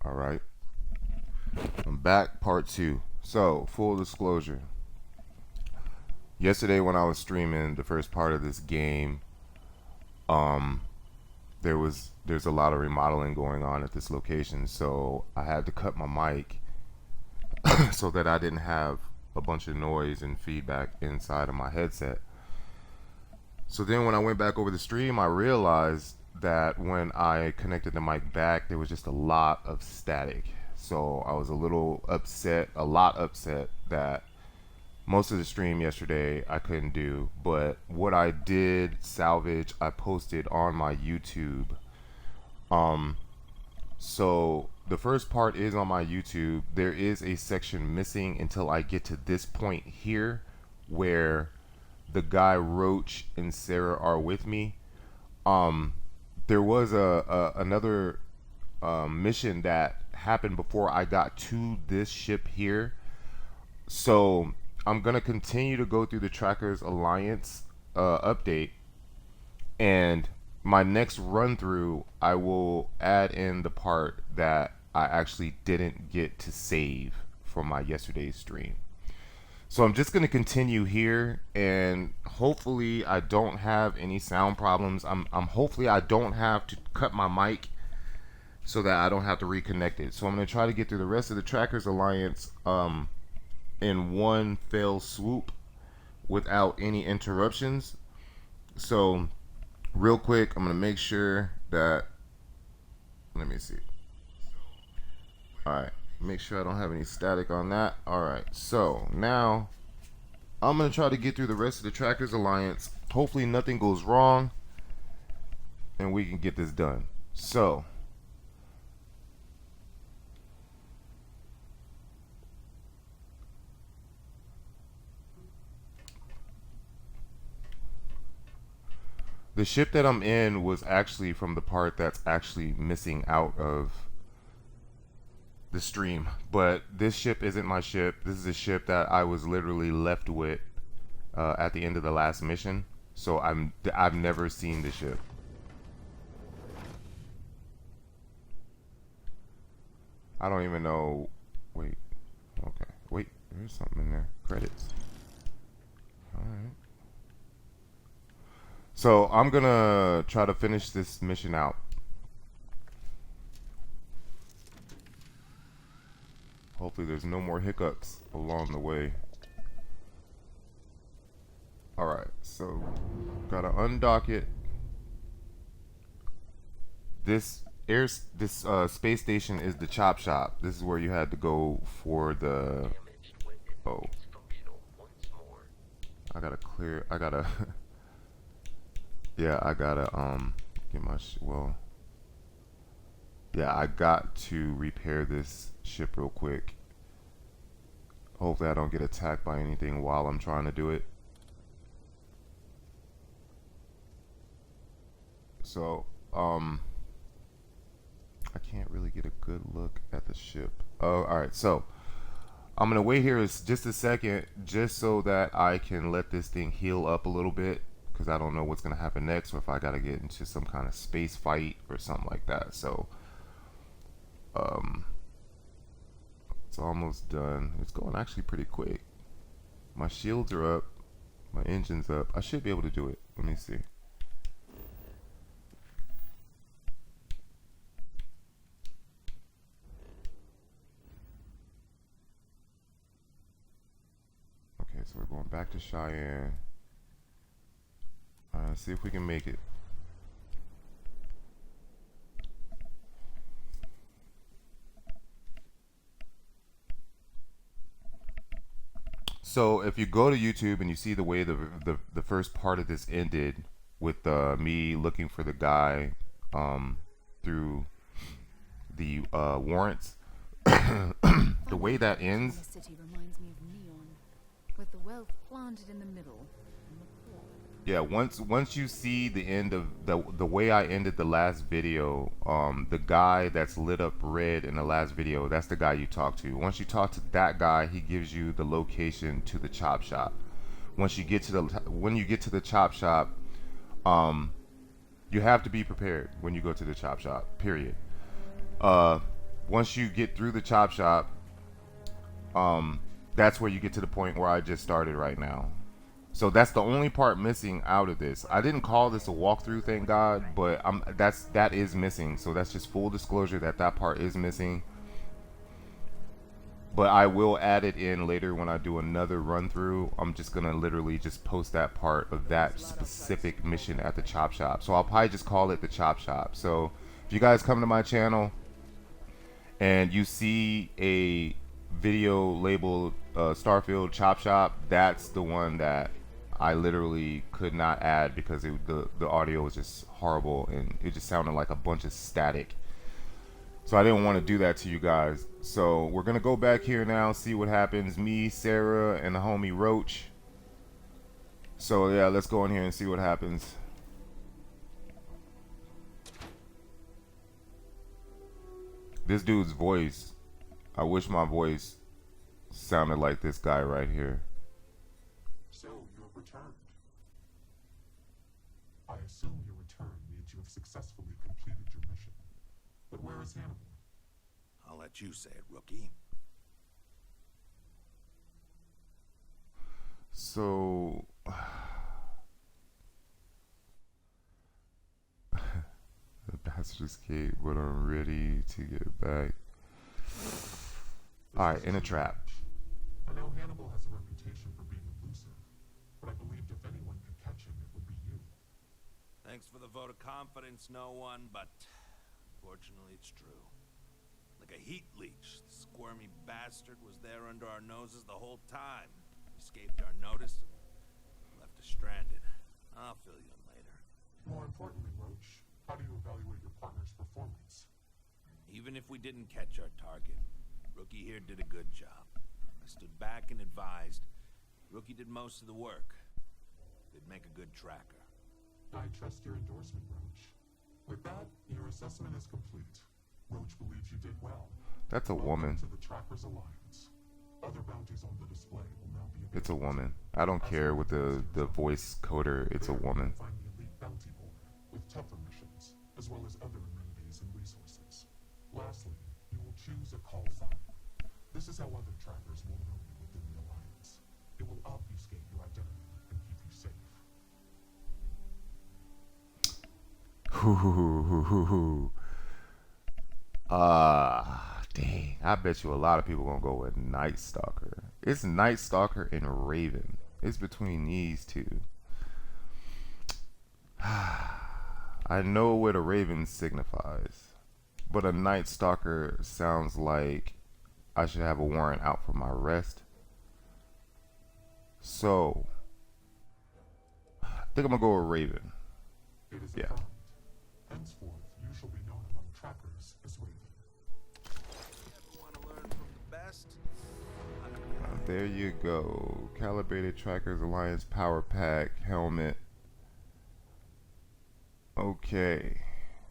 All right, I'm back, part two. So, full disclosure. Yesterday when I was streaming the first part of this game, um, there's a lot of remodeling going on at this location, so I had to cut my mic so that I didn't have a bunch of noise and feedback inside of my headset. So then when I went back over the stream, I realized that when I connected the mic back, there was just a lot of static. So I was a little upset, a lot upset that most of the stream yesterday I couldn't do. But what I did salvage, I posted on my YouTube. Um, so the first part is on my YouTube. There is a section missing until I get to this point here where the guy Roach and Sarah are with me. Um, there was another mission that happened before I got to this ship here. So I'm gonna continue to go through the Trackers Alliance update, and my next run through, I will add in the part that I actually didn't get to save from my yesterday's stream. So I'm just going to continue here, and hopefully I don't have any sound problems. I'm hopefully I don't have to cut my mic so that I don't have to reconnect it. So I'm going to try to get through the rest of the Trackers Alliance in one fell swoop without any interruptions. So real quick, I'm going to make sure that, let me see. All right. Make sure I don't have any static on that. Alright, so now I'm going to try to get through the rest of the Trackers Alliance. Hopefully nothing goes wrong and we can get this done. So, the ship that I'm in was actually from the part that's actually missing out of the stream, but this ship isn't my ship. This is a ship that I was literally left with at the end of the last mission. So I've never seen the ship. I don't even know. Wait. Okay. Wait. There's something in there. Credits. All right. So I'm gonna try to finish this mission out. Hopefully there's no more hiccups along the way. Alright, so gotta undock it. This space station is the chop shop. This is where you had to go for the I gotta clear yeah, I gotta get my yeah, I got to repair this ship real quick. Hopefully I don't get attacked by anything while I'm trying to do it. So, I can't really get a good look at the ship. Oh, alright, so I'm gonna wait here just a second just so that I can let this thing heal up a little bit, because I don't know what's gonna happen next, or if I gotta get into some kind of space fight or something like that. So it's almost done. It's going actually pretty quick. My shields are up, my engine's up. I should be able to do it. Let me see. Okay, so we're going back to Cheyenne. See if we can make it. So if you go to YouTube and you see the way the first part of this ended with me looking for the guy through the warrants, the way that ends. The city reminds me of Neon, with the wealth planted in the middle. Yeah, once you see the end of the way I ended the last video, the guy that's lit up red in the last video, that's the guy you talk to. Once you talk to that guy, he gives you the location to the chop shop. Once you get to the chop shop, you have to be prepared when you go to the chop shop. Period. once you get through the chop shop, um, that's where you get to the point where I just started right now. So that's the only part missing out of this. I didn't call this a walkthrough, thank God, but that is missing. So that's just full disclosure that that part is missing. But I will add it in later when I do another run through. I'm just gonna literally just post that part of that specific mission at the chop shop. So I'll probably just call it the chop shop. So if you guys come to my channel and you see a video labeled Starfield Chop Shop, that's the one that I literally could not add because the audio was just horrible and it just sounded like a bunch of static. So I didn't want to do that to you guys. So we're gonna go back here now, see what happens. Me, Sarah, and the homie Roach. So yeah, let's go in here and see what happens. This dude's voice, I wish my voice sounded like this guy right here. So you have returned. I assume your return means you have successfully completed your mission. But where is Hannibal? I'll let you say it, rookie. So the bastard escaped, but I'm ready to get back. Alright, in a trap. I know Hannibal has a reputation for being elusive, but I believed if anyone could catch him, it would be you. Thanks for the vote of confidence, no one, but fortunately it's true. Like a heat leech, the squirmy bastard was there under our noses the whole time. Escaped our notice and left us stranded. I'll fill you in later. More importantly, Roach, how do you evaluate your partner's performance? Even if we didn't catch our target, Rookie here did a good job. I stood back and advised. Rookie did most of the work. They'd make a good tracker. I trust your endorsement, Roach. With that, your assessment is complete. Roach believes you did well. That's a woman. Welcome to the Trackers Alliance. Other bounties on the display will now be available. It's a woman. I don't care with the voice coder. It's a woman. Find the elite bounty holder with tougher missions, as well as other amenities and resources. Lastly, you will choose a call sign. This is how other trackers will know you within the Alliance. It will obfuscate your identity and keep you safe. Dang. I bet you a lot of people gonna go with Night Stalker. It's Night Stalker and Raven. It's between these two. I know what a Raven signifies, but a Night Stalker sounds like I should have a warrant out for my arrest. So, I think I'm gonna go with Raven. It is Yeah. affirmed. Henceforth, you shall be known among trackers as Raven. Ever want to learn from the best? There you go. Calibrated Trackers Alliance Power Pack Helmet. Okay.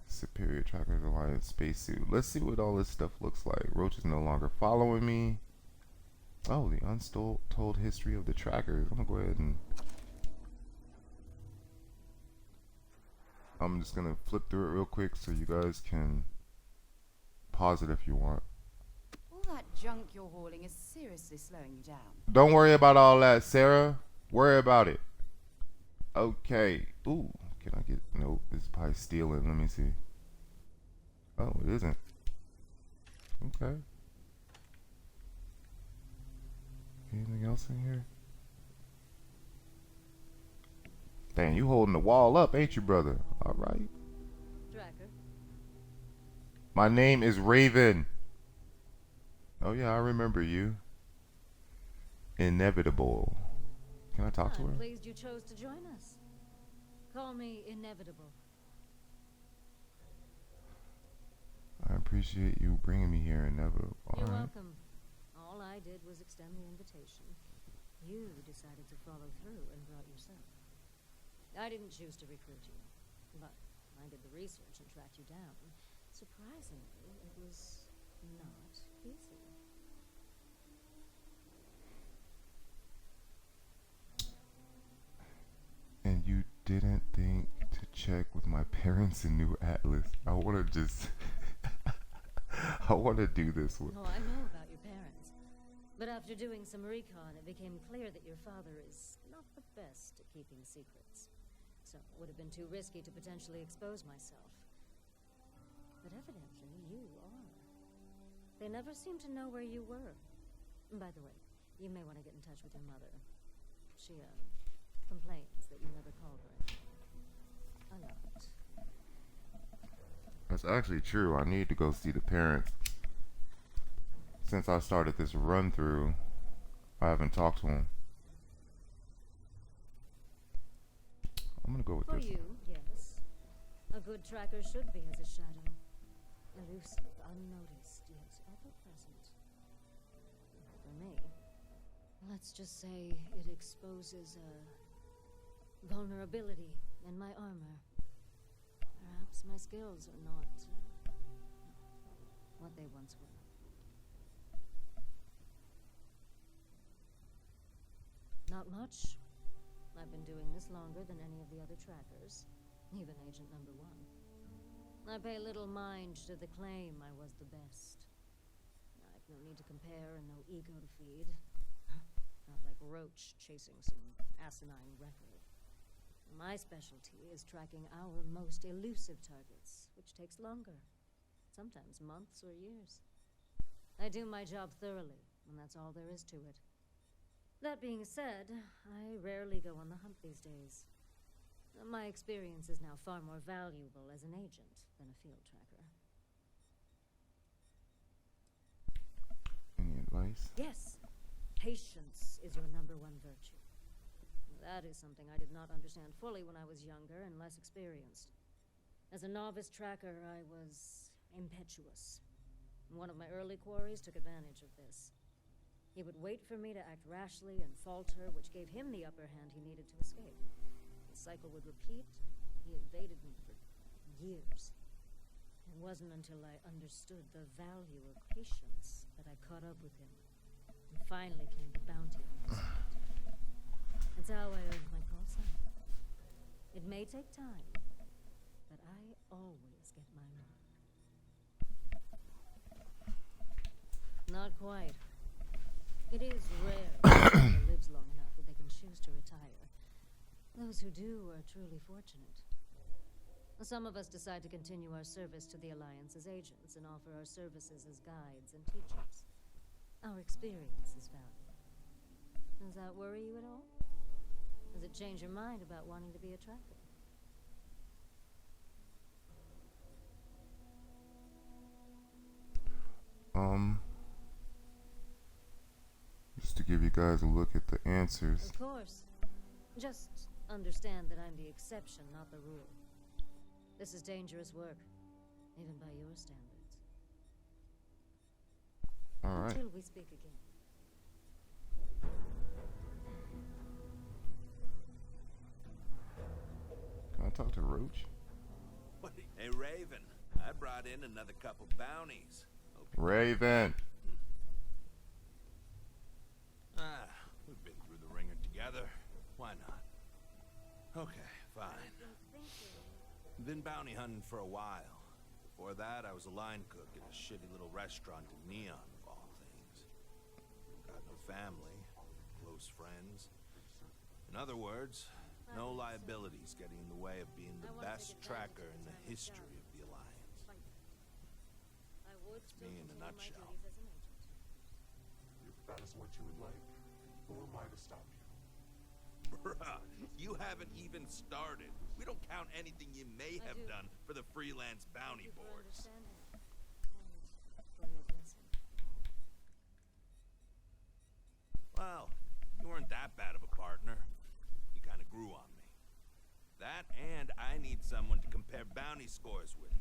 Superior Trackers Alliance Spacesuit. Let's see what all this stuff looks like. Roach is no longer following me. Oh, the untold history of the trackers. I'm gonna go ahead and I'm just gonna flip through it real quick so you guys can pause it if you want. All that junk you're hauling is seriously slowing you down. Don't worry about all that, Sarah. Worry about it. Okay. Ooh, can I get... Nope, this is probably stealing. Let me see. Oh, it isn't. Okay. Anything else in here? Dang, you holding the wall up, ain't you, brother? All right. Tracker. My name is Raven. Oh yeah, I remember you. Inevitable. Can I talk to her? I'm pleased you chose to join us. Call me Inevitable. I appreciate you bringing me here, Inevitable. You're Alright. welcome. All I did was extend the invitation. You decided to follow through and brought yourself. I didn't choose to recruit you, but I did the research and tracked you down. Surprisingly, it was not easy. And you didn't think to check with my parents in New Atlas. I want to just... I I want to do this one. Oh, I know about your parents. But after doing some recon, it became clear that your father is not the best at keeping secrets. So it would have been too risky to potentially expose myself. But evidently, you are. They never seemed to know where you were. By the way, you may want to get in touch with your mother. She, complains that you never called her. A lot. That's actually true. I need to go see the parents. Since I started this run through, I haven't talked to them. I'm gonna go with For this. you, yes. A good tracker should be as a shadow. Elusive, unnoticed, yet ever-present. For me, let's just say it exposes a vulnerability in my armor. Perhaps my skills are not what they once were. Not much. I've been doing this longer than any of the other trackers, even Agent Number 1. I pay little mind to the claim I was the best. I've no need to compare and no ego to feed. Not like Roach chasing some asinine record. My specialty is tracking our most elusive targets, which takes longer. Sometimes months or years. I do my job thoroughly, and that's all there is to it. That being said, I rarely go on the hunt these days. My experience is now far more valuable as an agent than a field tracker. Any advice? Yes, patience is your number one virtue. That is something I did not understand fully when I was younger and less experienced. As a novice tracker, I was impetuous. One of my early quarries took advantage of this. He would wait for me to act rashly and falter, which gave him the upper hand he needed to escape. The cycle would repeat. He evaded me for years. It wasn't until I understood the value of patience that I caught up with him, and finally came to bounty on his head. That's how I earned my call sign. It may take time, but I always get my mark. Not quite. It is rare that someone lives long enough that they can choose to retire. Those who do are truly fortunate. Some of us decide to continue our service to the Alliance as agents and offer our services as guides and teachers. Our experience is valuable. Does that worry you at all? Does it change your mind about wanting to be a tracker? Just to give you guys a look at the answers. Of course. Just understand that I'm the exception, not the rule. This is dangerous work, even by your standards. Alright. Until we speak again. Can I talk to Roach? What? Hey, Raven, I brought in another couple bounties. Raven! We've been through the ringer together. Why not? Okay, fine. Been bounty hunting for a while. Before that, I was a line cook at a shitty little restaurant in Neon, of all things. Got no family, close friends. In other words, no liabilities getting in the way of being the best tracker in the history of the Alliance. That's me in a nutshell. If that is what you would like, who am I to stop you? Bruh, you haven't even started. We don't count anything you may have done for the freelance bounty boards. Well, you weren't that bad of a partner. You kind of grew on me. That and I need someone to compare bounty scores with.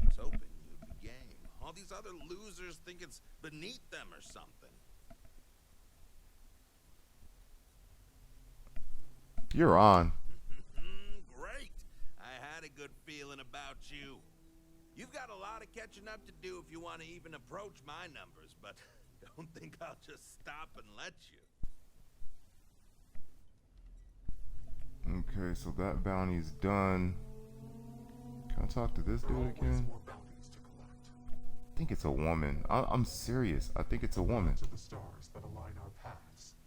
I was hoping you'd be game. All these other losers think it's beneath them or something. You're on. Great. I had a good feeling about you. You've got a lot of catching up to do if you want to even approach my numbers, but don't think I'll just stop and let you. Okay, so that bounty's done. Can I talk to this dude Always again? more bounties to collect. think it's a woman. I'm serious. I think it's a and now woman. to the stars that align our paths.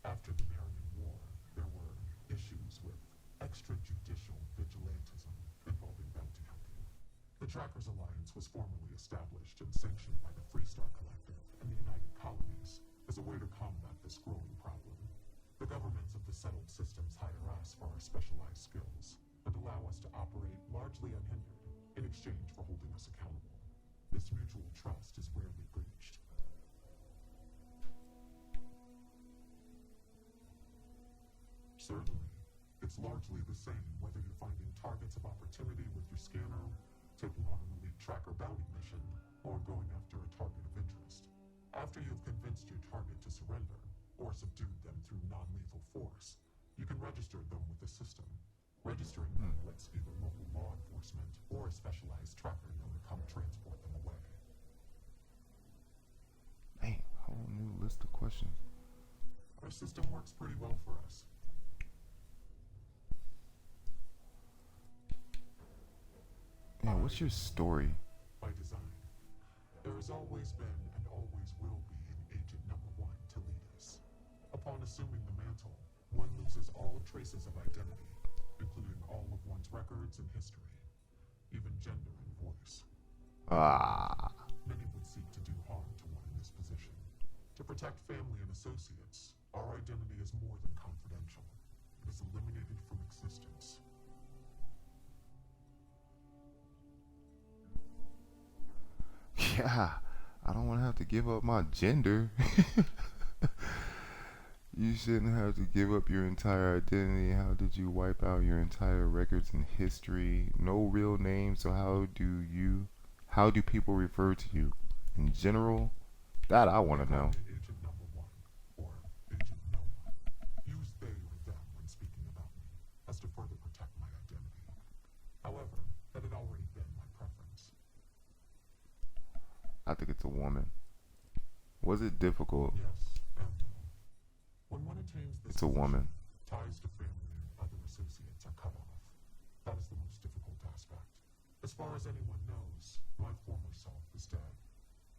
After the Marian War, there were issues with extrajudicial vigilantism involving bounty hunting. The Trackers Alliance was formally established and sanctioned by the Freestar Collective and the United Colonies as a way to combat this growing problem. The governments of the settled systems hire us for our specialized skills and allow us to operate largely unhindered in exchange for holding us accountable. This mutual trust is rarely breached. Certainly, it's largely the same whether you're finding targets of opportunity with your scanner, taking on an elite tracker bounty mission, or going after a target of interest. After you've convinced your target to surrender, or subdued them through non-lethal force, you can register them with the system. Registering them lets either local law enforcement or a specialized tracker know to come transport them away. Man, whole new list of questions. Our system works pretty well for us. Yeah, what's your story? By design. There has always been and always will be an agent number one to lead us. Upon assuming the mantle, one loses all traces of identity, including all of one's records and history, even gender and voice. Ah, Many would seek to do harm to one in this position. To protect family and associates, our identity is more than confidential. It is eliminated from existence. yeah. I don't want to have to give up my gender. You shouldn't have to give up your entire identity. How did you wipe out your entire records and history? No real name, so how do people refer to you? In general? That I want to know. Agent number one, or agent no one. Use they or them when speaking about me, as to further protect my identity. However, that had already been my preference. I think it's a woman. Was it difficult? Yes, and no. When one attains this It's a woman. position, ties to family and other associates are cut off. That is the most difficult aspect. As far as anyone knows, my former self is dead.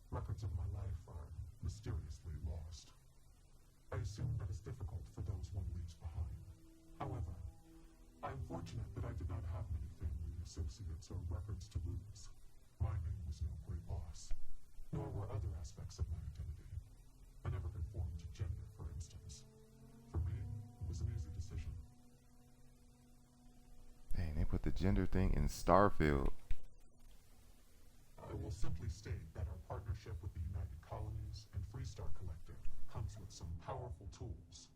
Records of my life are mysteriously lost. I assume that is difficult for those one leaves behind. However, I am fortunate that I did not have many family, associates, or records to lose. My name was no great loss, nor were other aspects of my identity. I never conformed to gender, for instance. For me, it was an easy decision. Dang, they put the gender thing in Starfield. I will simply state that our partnership with the United Colonies and Freestar Collective comes with some powerful tools.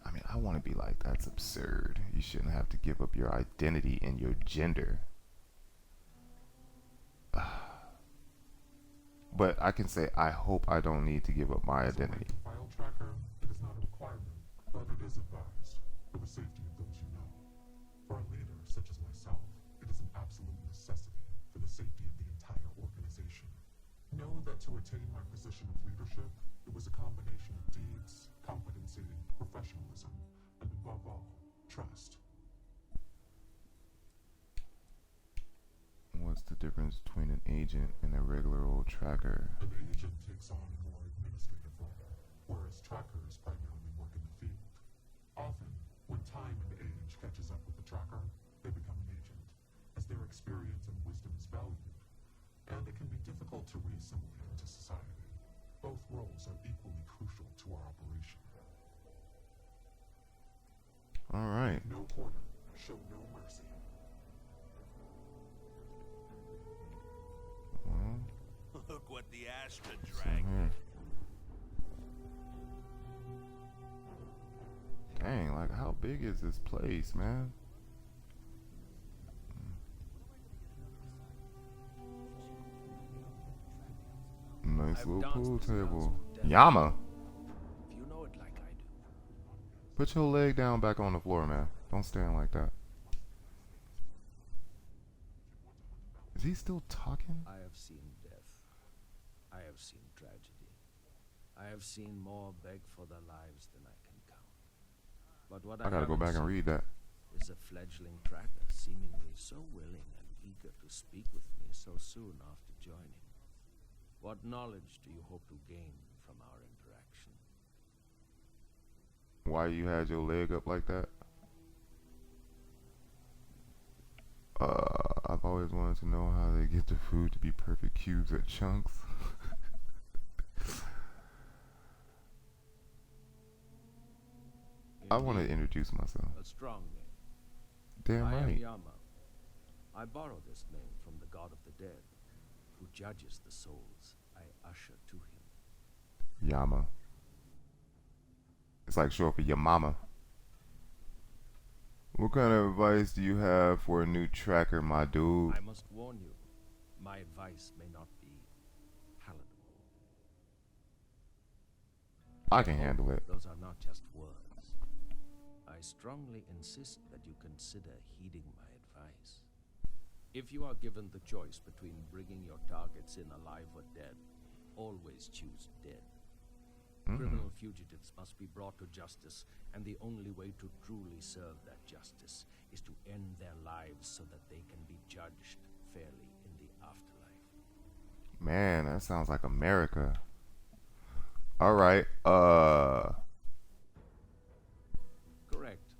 I mean, I want to be like, that's absurd. You shouldn't have to give up your identity and your gender. But I can say, I hope I don't need to give up my As a identity. rank-and-file tracker, it is not a requirement, but it is advised, for the safety of those you know. For a leader such as myself, it is an absolute necessity for the safety of the entire organization. Know that to attain my position of leadership, it was a combination of deeds, competency, professionalism, and above all, trust. What's the difference between an agent and a regular old tracker? An agent takes on a more administrative role, whereas trackers primarily work in the field. Often, when time and age catches up with the tracker, they become an agent, as their experience and wisdom is valued, and it can be difficult to reassimilate into society. Both roles are equally crucial to our operation. Alright. No quarter, show no mercy. Well, Look what the Astra so dragged. here. Dang, like how big is this place, man? Nice I've little danced pool this dance table. with death. Yama! If you know it like I do. Put your leg down back on the floor, man. Don't stand like that. Is he still talking? I have seen death. I have seen tragedy. I have seen more beg for their lives than I can count. But what I gotta go haven't back and seen read that. is a fledgling tracker seemingly so willing and eager to speak with me so soon after joining. What knowledge do you hope to gain from our interaction? Why you had your leg up like that? I've always wanted to know how they get the food to be perfect cubes at chunks. I want to Indeed, introduce myself. a strong name. Damn I am right. Yama. I borrow this name from the god of the dead, who judges the souls I usher to him. Yama. It's like short for your mama. What kind of advice do you have for a new tracker, my dude? I must warn you, my advice may not be palatable. I can handle it. Those are not just words. I strongly insist that you consider heeding my advice. If you are given the choice between bringing your targets in alive or dead, always choose dead. Criminal fugitives must be brought to justice, and the only way to truly serve that justice is to end their lives so that they can be judged fairly in the afterlife. Man, that sounds like America. All right. Correct.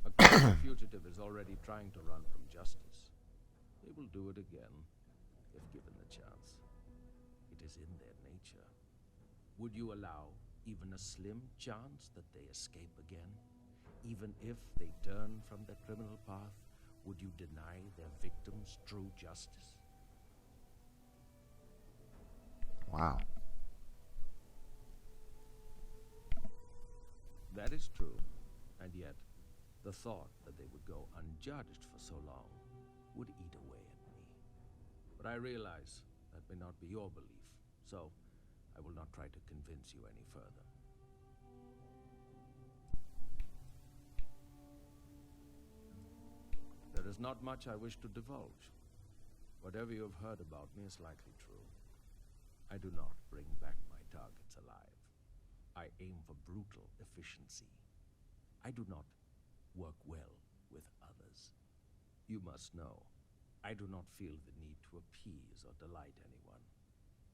A criminal fugitive is already trying to run from justice. They will do it again, if given the chance. It is in their nature. Would you allow even a slim chance that they escape again? Even if they turn from their criminal path, would you deny their victims true justice? Wow. That is true, and yet the thought that they would go unjudged for so long would eat away at me. But I realize that may not be your belief, so I will not try to convince you any further. There is not much I wish to divulge. Whatever you have heard about me is likely true. I do not bring back my targets alive. I aim for brutal efficiency. I do not work well with others. You must know, I do not feel the need to appease or delight anyone.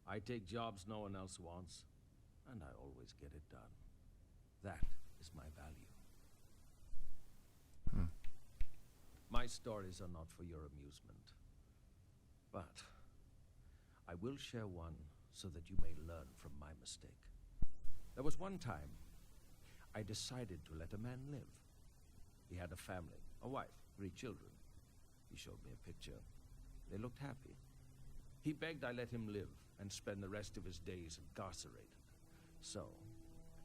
I take jobs no one else wants, and I always get it done. That is my value. My stories are not for your amusement, but I will share one so that you may learn from my mistake. There was one time I decided to let a man live. He had a family, a wife, 3 children. He showed me a picture. They looked happy. He begged I let him live and spend the rest of his days incarcerated. So,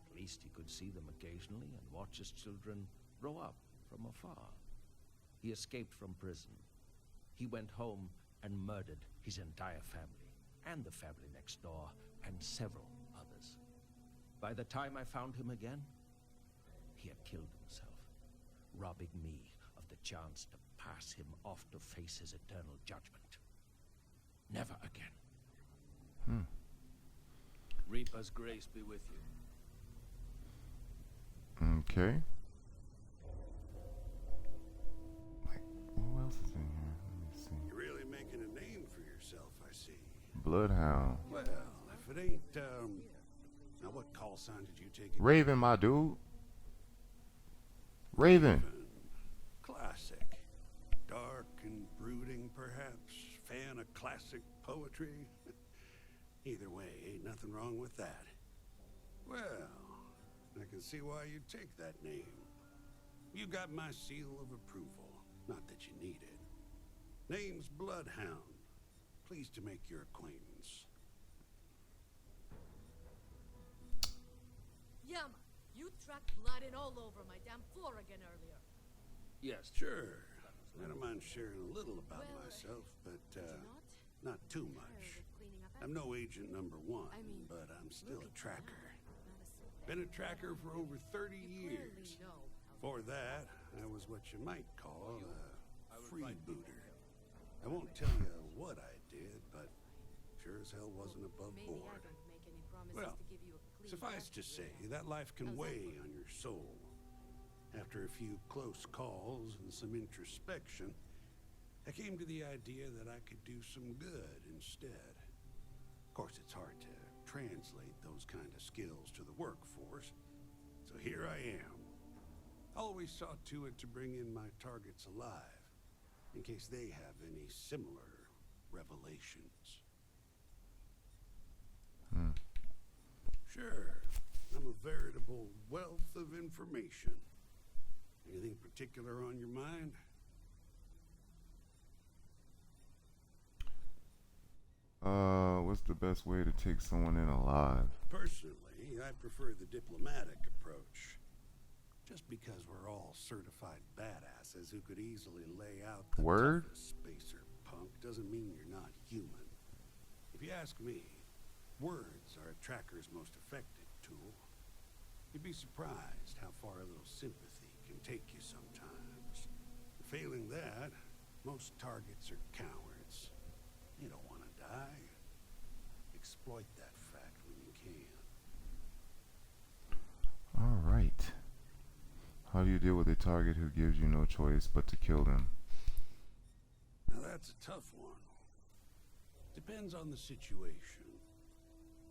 at least he could see them occasionally and watch his children grow up from afar. He escaped from prison. He went home and murdered his entire family, and the family next door, and several others. By the time I found him again, he had killed himself, robbing me of the chance to pass him off to face his eternal judgment. Never again. Reaper's grace be with you. Okay. Like, who else is in here? Let me see. You're really making a name for yourself, I see. Bloodhound. Well, if it ain't, now what call sign did you take? Raven, my dude. Raven. Classic. Dark and brooding, perhaps. Fan of classic poetry. Either way, ain't nothing wrong with that. Well, I can see why you take that name. You got my seal of approval. Not that you need it. Name's Bloodhound. Pleased to make your acquaintance. Yama, you tracked blood in all over my damn floor again earlier. Yes, Sure. I don't mind sharing a little about Well, myself, but Did you not? not too Tired much. of cleaning up I'm no agent number 1, I mean, but I'm still look a at tracker. that. Not a single Been a thing. tracker for over 30 You clearly years. know how For that, I was what you might call a freebooter. I won't tell you what I did, but sure as hell wasn't above maybe I board. don't make any promises Well, to give you a clean Suffice to say, background. that life can How's that weigh for on your soul. after a few close calls and some introspection, I came to the idea that I could do some good instead. Of course, it's hard to translate those kind of skills to the workforce, so here I am. Always saw to it to bring in my targets alive, in case they have any similar revelations. Sure, I'm a veritable wealth of information. Anything particular on your mind? What's the best way to take someone in alive? Personally, I prefer the diplomatic approach. Just because we're all certified badasses who could easily lay out the Word? toughest spacer punk doesn't mean you're not human. If you ask me, words are a tracker's most effective tool. You'd be surprised how far a little sympathy can take you sometimes. Failing that, most targets are cowards. They don't want to die. Exploit that fact when you can. All right. How do you deal with a target who gives you no choice but to kill them? Now that's a tough one. Depends on the situation.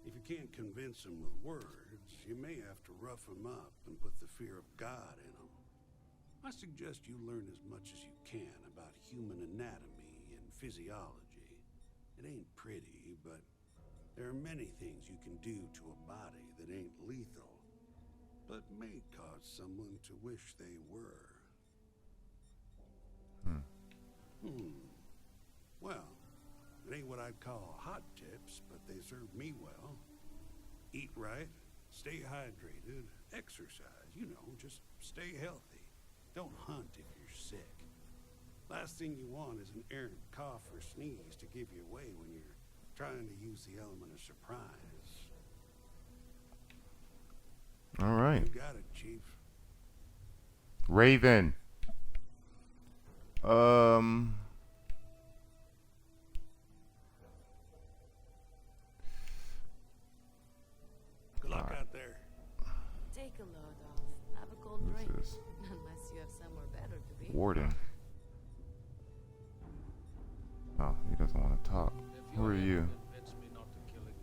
If you can't convince them with words, you may have to rough them up and put the fear of God in them. I suggest you learn as much as you can about human anatomy and physiology. It ain't pretty, but there are many things you can do to a body that ain't lethal, but may cause someone to wish they were. Well, it ain't what I'd call hot tips, but they serve me well. Eat right, stay hydrated, exercise, you know, just stay healthy. Don't hunt if you're sick. Last thing you want is an errant cough or sneeze to give you away when you're trying to use the element of surprise. All right. You got it, Chief. Raven. Good luck out there. Take a load off. Have a cold Who's drink. this? Unless you have somewhere better to be. Warden. Oh, he doesn't want to talk. Who are you?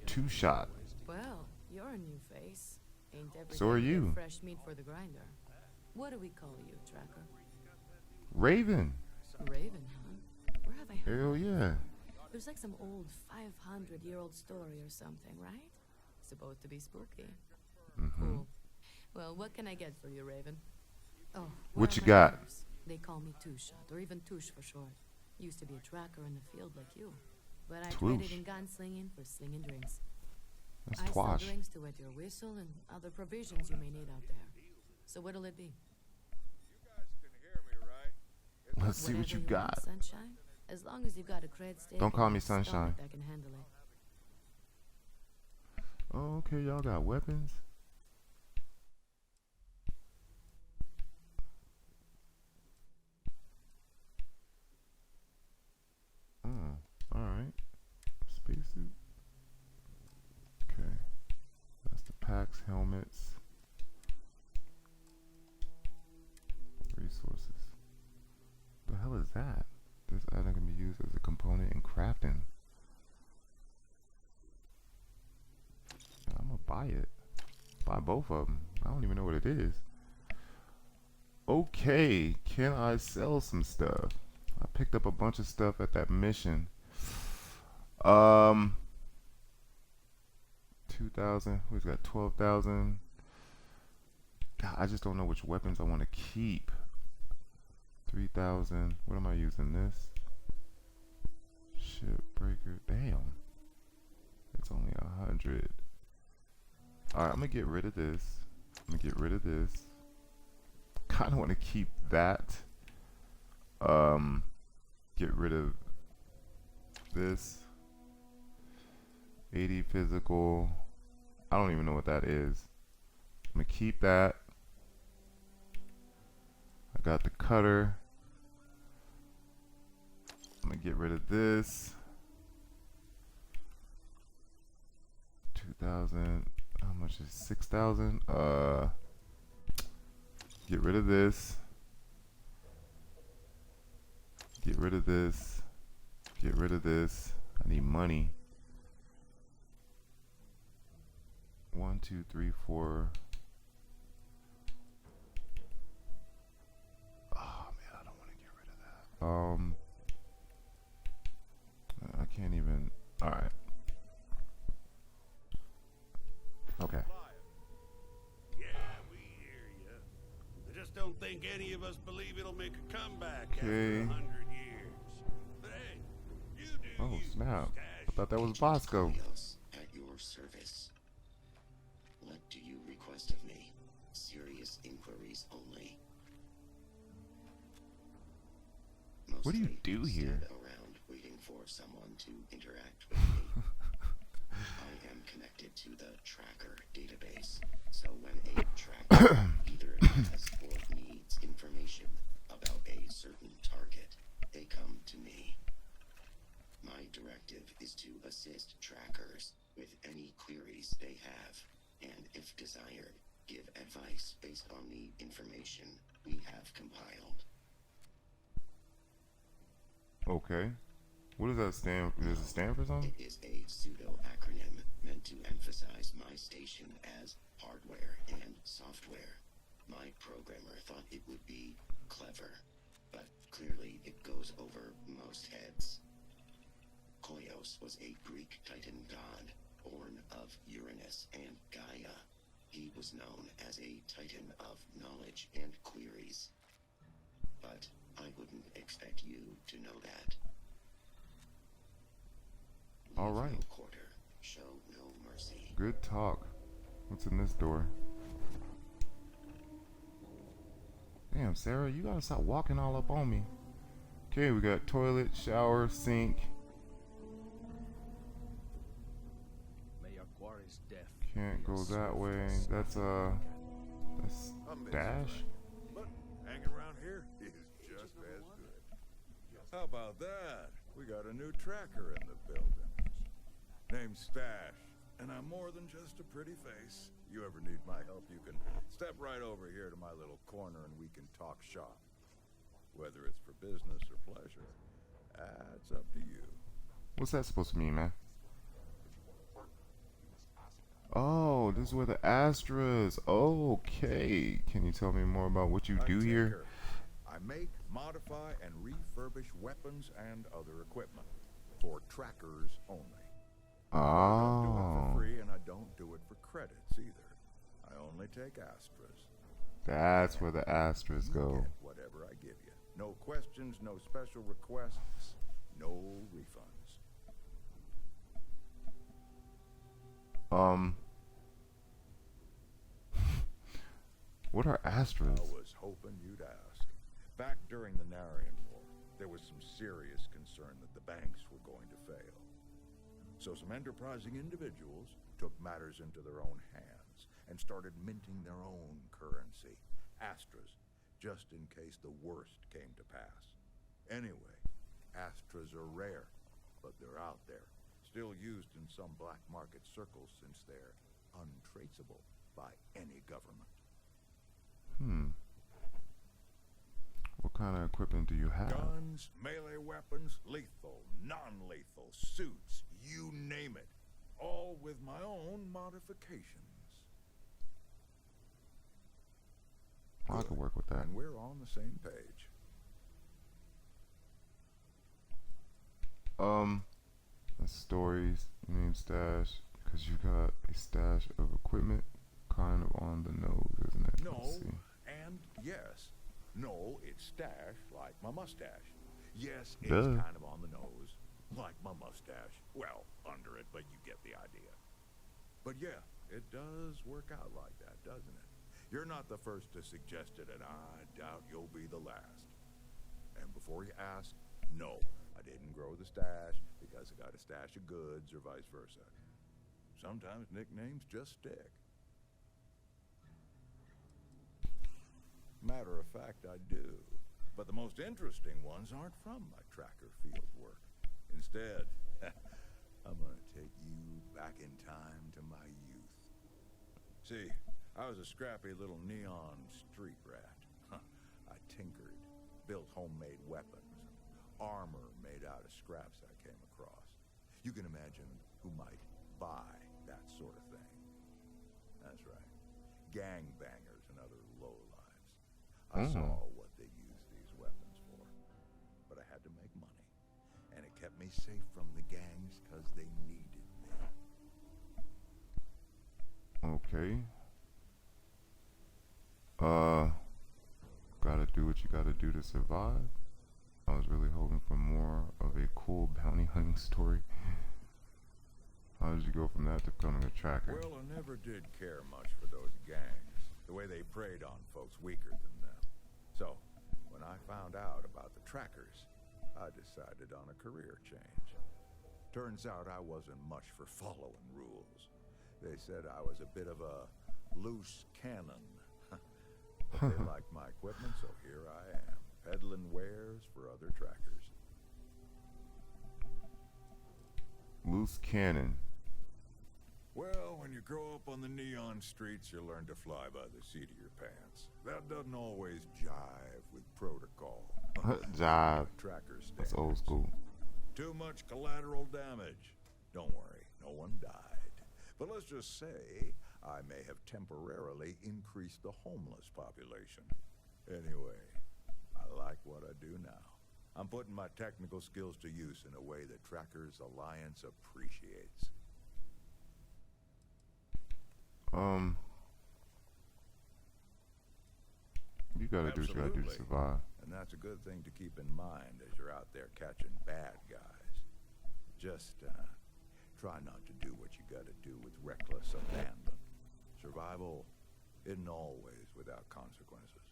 Two Shot. Well, you're a new face. Ain't every So are day you get you. fresh meat for the grinder. What do we call you, Tracker? Raven. Raven, huh? Where have I heard? Hell yeah. There's like some old 500-year-old story or something, right? Supposed to be spooky. Cool. Well, what can I get for you, Raven? Oh, where What are you my got? nerves? They call me Two-Shot, or even Touche for short. Used to be a tracker in the field like you. But I traded Touche. in gunslinging for slinging drinks. That's I sell Twash. drinks to wet your whistle and other provisions you may need out there. So what'll it be? Let's see what Whatever you want, got. Sunshine? As long as you've got a cred stick Don't call and me a stomach Sunshine. that can handle it. Oh, okay, y'all got weapons. Oh, alright. Spacesuit. Okay. That's the packs, helmets. Resources. The hell is that? This item can be used as a component in crafting. I'm gonna buy it. Buy both of them. I don't even know what it is. Okay, can I sell some stuff? I picked up a bunch of stuff at that mission. 2,000. Who's got 12,000? I just don't know which weapons I want to keep. 3,000. What am I using? This ship breaker. Damn. It's only 100. All right, I'm gonna get rid of this. I'm gonna get rid of this. Kind of want to keep that. Get rid of this. 80 physical. I don't even know what that is. I'm gonna keep that. I got the cutter. I'm gonna get rid of this. 2,000. How much is 6,000? Get rid of this. Get rid of this. Get rid of this. I need money. 1, 2, 3, 4. Oh man, I don't want to get rid of that. I can't even. All right. Okay. Yeah, we hear you. I just don't think any of us believe it'll make a comeback after Okay. 100 years. But hey, you do Oh you, snap! Stash. I thought that was Agent Bosco. Cleos, at your service. What do you request of me? Serious inquiries only. What do you Mostly do here? stand around waiting for someone to interact with me. I am connected to the tracker database, so when a tracker either has or needs information about a certain target, they come to me. My directive is to assist trackers with any queries they have, and if desired, give advice based on the information we have compiled. Okay. What does that stand? Does it stand for something? It is a pseudo-acronym meant to emphasize my station as hardware and software. My programmer thought it would be clever, but clearly it goes over most heads. Koios was a Greek Titan god, born of Uranus and Gaia. He was known as a Titan of knowledge and queries. But I wouldn't expect you to know that. All Leave right. no quarter, show no mercy. Good talk. What's in this door? Damn, Sarah, you gotta stop walking all up on me. Okay, we got toilet, shower, sink. May Aquari's death Can't be a go that swift way. and That's I'm busy, dash. Frank, but hanging around here is just as good. How about that? We got a new tracker in the building. Name's Stash, and I'm more than just a pretty face. You ever need my help, you can step right over here to my little corner and we can talk shop. Whether it's for business or pleasure, that's up to you. What's that supposed to mean, man? Oh, this is where the Astras. Okay. Can you tell me more about what you I'm do here? Tinker. I make, modify, and refurbish weapons and other equipment for trackers only. I don't do it Oh, for free, and I don't do it for credits either. I only take Astras. that's where the Astras You go. get whatever I give you. No questions, no special requests, no refunds. What are Astras? I was hoping you'd ask. Back during the Narian War, there was some serious concern that the banks were going to fail. So some enterprising individuals took matters into their own hands and started minting their own currency, Astras, just in case the worst came to pass. Anyway, Astras are rare, but they're out there, still used in some black market circles since they're untraceable by any government. What kind of equipment do you have? Guns, melee weapons, lethal, non-lethal, suits, you name it. All with my own modifications. I could work with that. And we're on the same page. That's stories. You mean stash? Because you got a stash of equipment, kind of on the nose, isn't it? No, Let's see. and yes. No, it's stash like my mustache. Yes, it's Duh. kind of on the nose, like my mustache. Well, under it, but you get the idea. But yeah, it does work out like that, doesn't it? You're not the first to suggest it, and I doubt you'll be the last. And before you ask, no, I didn't grow the stash because I got a stash of goods or vice versa. Sometimes nicknames just stick. Matter of fact, I do. But the most interesting ones aren't from my tracker field work. Instead, I'm gonna take you back in time to my youth. See, I was a scrappy little neon street rat. built homemade weapons, and armor made out of scraps I came across. You can imagine who might buy that sort of thing. That's right. Gangbangers and other lowlives. I saw what they used these weapons for. But I had to make money. And it kept me safe from the gangs because they needed me. Okay. Gotta do what you gotta do to survive. I was really hoping for more of a cool bounty hunting story. How did you go from that to becoming a tracker? Well, I never did care much for those gangs, the way they preyed on folks weaker than them. So, when I found out about the trackers, I decided on a career change. Turns out I wasn't much for following rules. They said I was a bit of a loose cannon. But they liked my equipment, so here I am, peddling wares for other trackers. Loose cannon. Well, when you grow up on the neon streets, you learn to fly by the seat of your pants. That doesn't always jive with protocol. Jive. Tracker standards. That's old school. Too much collateral damage. Don't worry, no one died. But let's just say I may have temporarily increased the homeless population. Anyway, I like what I do now. I'm putting my technical skills to use in a way that Trackers Alliance appreciates. You gotta do what you gotta do to Absolutely. survive. And that's a good thing to keep in mind as you're out there catching bad guys. Just, try not to do what you gotta do with reckless abandon. Survival isn't always without consequences.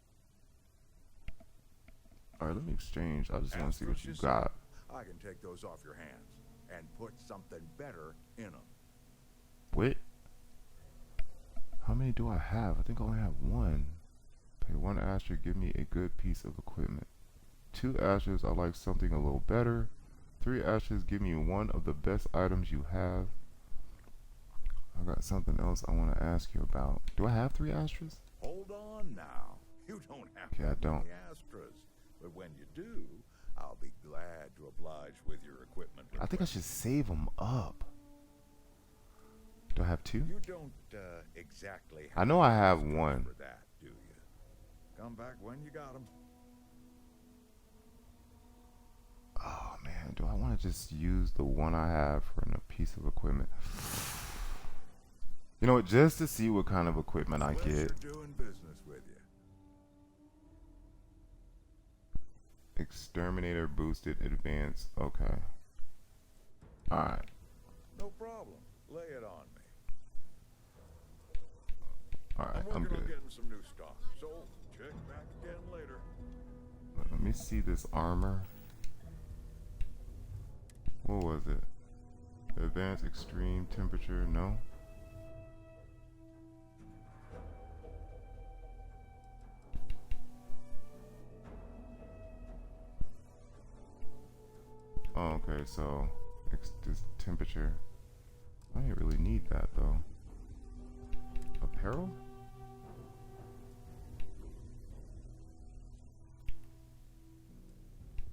Alright, let me exchange. I just wanna As see for what you yourself, got. I can take those off your hands and put something better in them. Wait. How many do I have? I think I only have one. Pay 1 Astra, give me a good piece of equipment. 2 Astras, I like something a little better. 3 Astras, give me one of the best items you have. I got something else I want to ask you about. Do I have 3 Astras? Hold on now. You don't have Okay, I don't. many Astras. But when you do, I'll be glad to oblige with your equipment. I think I should save them up. Do I have 2? You don't exactly have I know I have to one. for that, do you? Come back when you got them. Oh man, do I want to just use the one I have for a piece of equipment? You know what, just to see what kind of equipment I get. Pleasure doing business with you. Exterminator boosted advance. Okay. Alright. No problem. Lay it on me. Alright, I'm I'm working on good. getting some new stock, so check back again later. Let me see this armor. What was it? Advanced extreme temperature, no? Oh, okay, so this temperature. I didn't really need that though. Apparel?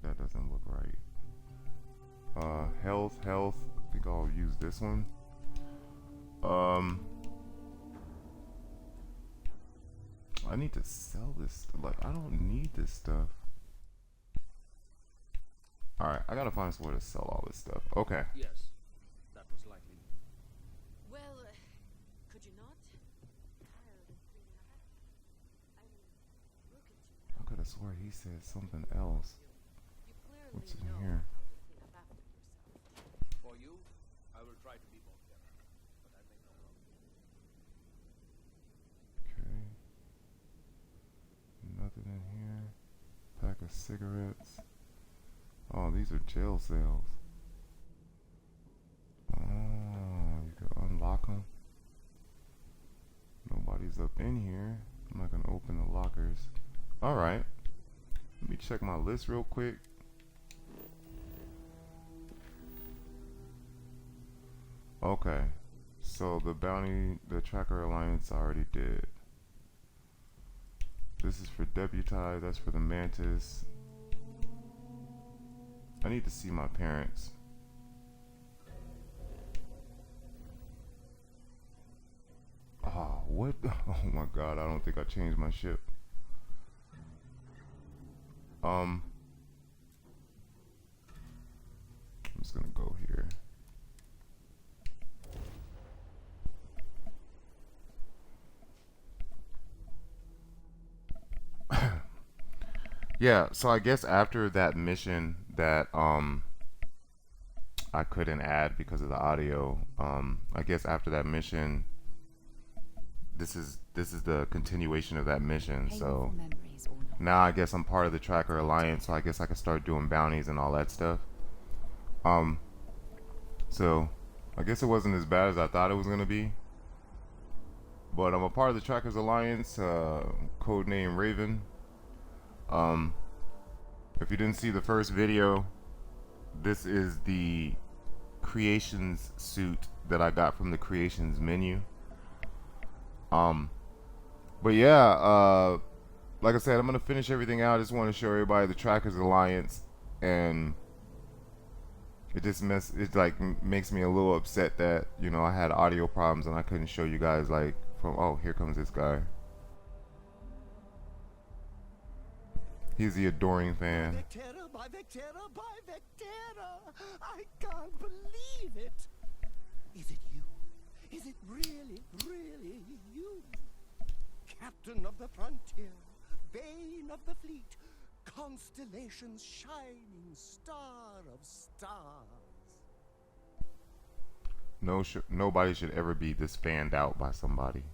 That doesn't look right. Health. I think I'll use this one. I need to sell this. Like, I don't need this stuff. Alright, I gotta find somewhere to sell all this stuff. Okay. Yes, that was likely. Well, could you not? I could have swore he said something else. You clearly What's in know here? how to clean up after yourself. For you, I will try to be more careful, but I may not promise. Okay. Nothing in here. Pack of cigarettes. Oh, these are jail cells. Oh, you can unlock them. Nobody's up in here. I'm not gonna open the lockers. Alright. Let me check my list real quick. Okay. So the Tracker Alliance I already did. This is for Deputized, that's for the Mantis. I need to see my parents. Oh, what? Oh my god, I don't think I changed my ship. I'm just gonna go here. Yeah, so I guess after that mission that I couldn't add because of the audio, I guess after that mission, this is the continuation of that mission. So now I guess I'm part of the Tracker Alliance, so I guess I can start doing bounties and all that stuff. So I guess it wasn't as bad as I thought it was gonna be. But I'm a part of the Trackers Alliance, codename Raven. If you didn't see the first video, this is the creations suit that I got from the creations menu. But yeah, like I said, I'm gonna finish everything out. I just want to show everybody the Trackers Alliance, and it just makes me a little upset that, you know, I had audio problems and I couldn't show you guys, like, from, oh, here comes this guy. He's the adoring fan. By Vectera! I can't believe it! Is it you? Is it really, really you? Captain of the frontier, bane of the fleet, constellation's shining star of stars. Nobody should ever be this fanned out by somebody.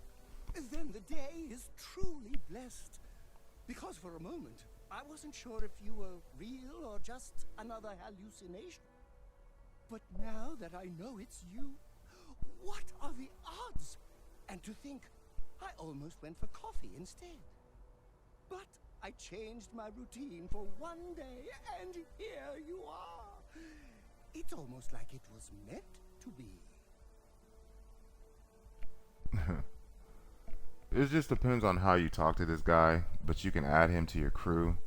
Then the day is truly blessed. Because for a moment, I wasn't sure if you were real or just another hallucination. But now that I know it's you, what are the odds? And to think, I almost went for coffee instead. But I changed my routine for one day, and here you are. It's almost like it was meant to be. It just depends on how you talk to this guy, but you can add him to your crew.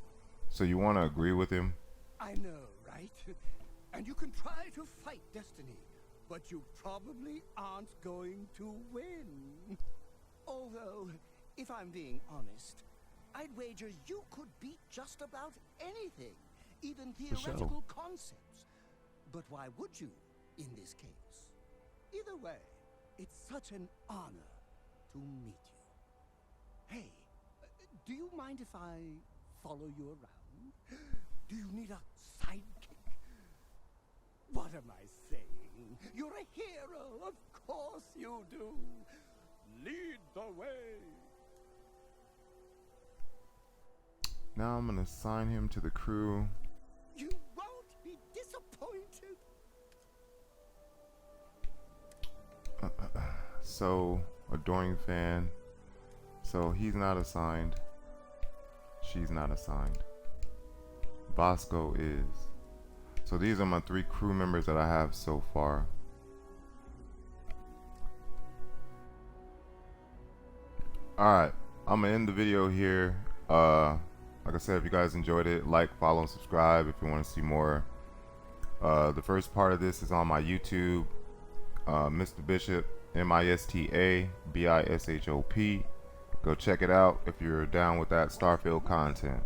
So you want to agree with him? I know, right? And you can try to fight destiny, but you probably aren't going to win. Although, if I'm being honest, I'd wager you could beat just about anything, even theoretical concepts. But why would you, in this case? Either way, it's such an honor to meet you. Hey, do you mind if I follow you around? Do you need a sidekick? What am I saying? You're a hero, of course you do. Lead the way. Now I'm gonna assign him to the crew. You won't be disappointed. So, adoring fan. So he's not assigned. She's not assigned. Bosco is. So these are my 3 crew members that I have so far. Alright, I'm gonna end the video here. Like I said, if you guys enjoyed it, like, follow, and subscribe if you want to see more. The first part of this is on my YouTube. Mr. Bishop, MISTA BISHOP. Go check it out if you're down with that Starfield content.